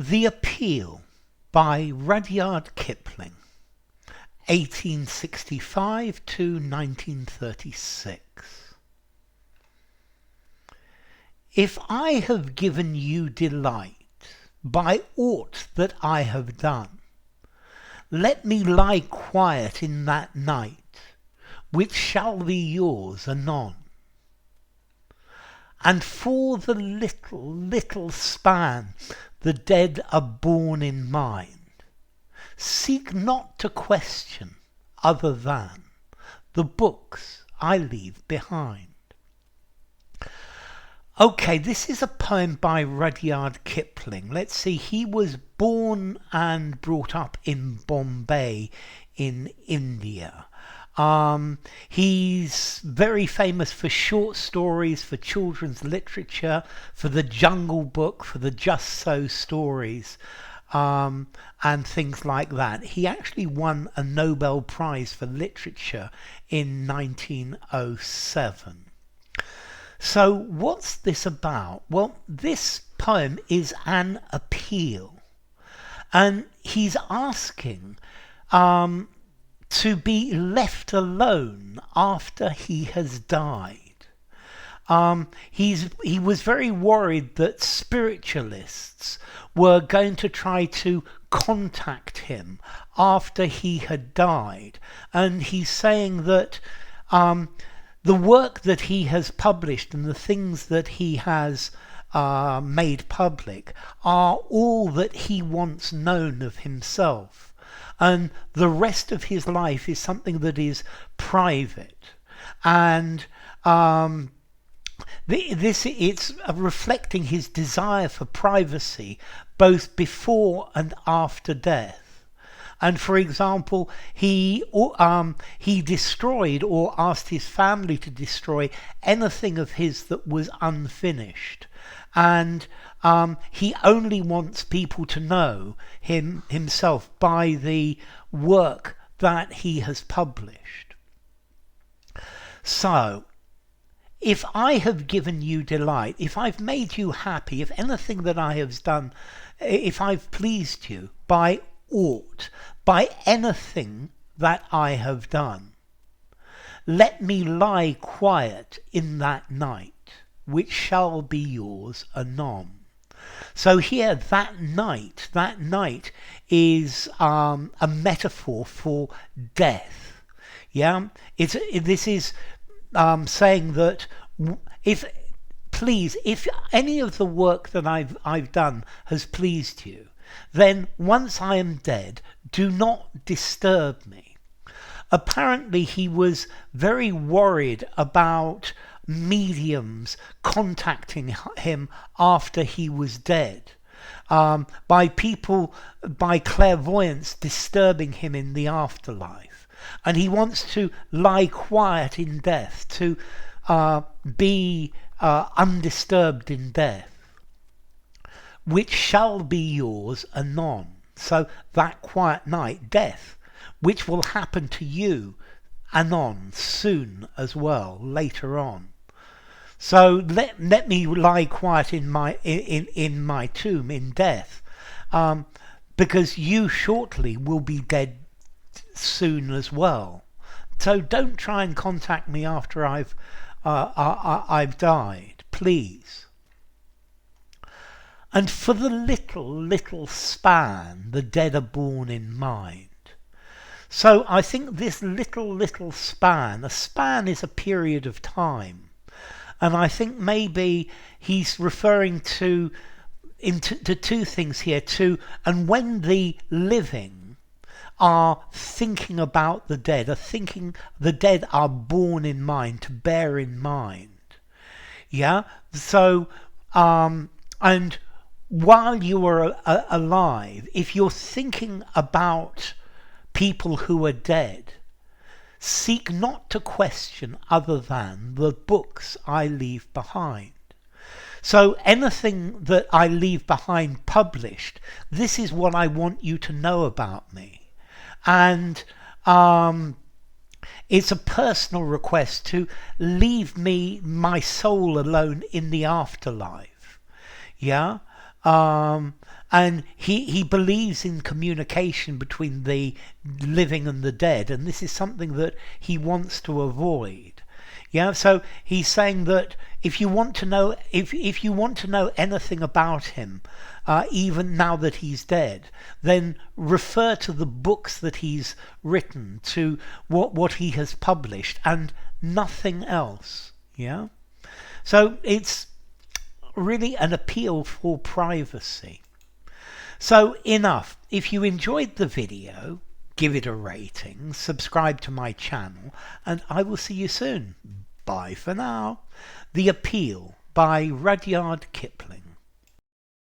The Appeal by Rudyard Kipling, 1865 to 1936. If I have given you delight by aught that I have done, let me lie quiet in that night, which shall be yours anon. And for the little span the dead are borne in mind, seek not to question other than the books I leave behind. Okay, this is a poem by Rudyard Kipling. Let's see, he was born and brought up in Bombay in India. He's very famous for short stories, for children's literature, for the Jungle Book, for the Just So stories, and things like that. He actually won a Nobel Prize for Literature in 1907. So what's this about? Well, this poem is an appeal, and he's asking to be left alone after he has died. He was very worried that spiritualists were going to try to contact him after he had died, and he's saying that the work that he has published and the things that he has made public are all that he wants known of himself, and the rest of his life is something that is private. And it's reflecting his desire for privacy both before and after death. And for example, he destroyed or asked his family to destroy anything of his that was unfinished. And he only wants people to know himself by the work that he has published. So, if I have given you delight, if I've made you happy, if anything that I have done, if I've pleased you by aught, by anything that I have done, let me lie quiet in that night, which shall be yours anon. So here, that night is a metaphor for death. Yeah, this is saying that if any of the work that I've done has pleased you, then once I am dead, do not disturb me. Apparently he was very worried about mediums contacting him after he was dead, by clairvoyance disturbing him in the afterlife, and he wants to lie quiet in death, to be undisturbed in death, which shall be yours anon. So that quiet night, death, which will happen to you anon, soon as well, later on. So let me lie quiet in my tomb in death, because you shortly will be dead soon as well. So don't try and contact me after I've died, please. And for the little span the dead are borne in mind. So I think this little span, a span is a period of time, and I think maybe he's referring to two things here, and when the living are thinking about the dead, the dead are borne in mind, to bear in mind. Yeah, so and while you are alive, if you're thinking about people who are dead, seek not to question other than the books I leave behind. So anything that I leave behind published, this is what I want you to know about me. And it's a personal request to leave my soul alone in the afterlife. Yeah? And he believes in communication between the living and the dead, and this is something that he wants to avoid. Yeah, so he's saying that if you want to know, if you want to know anything about him, even now that he's dead, then refer to the books that he's written, to what he has published, and nothing else. Yeah, so it's really an appeal for privacy. So enough. If you enjoyed the video, give it a rating, subscribe to my channel, and I will see you soon. Bye for now. The Appeal by Rudyard Kipling.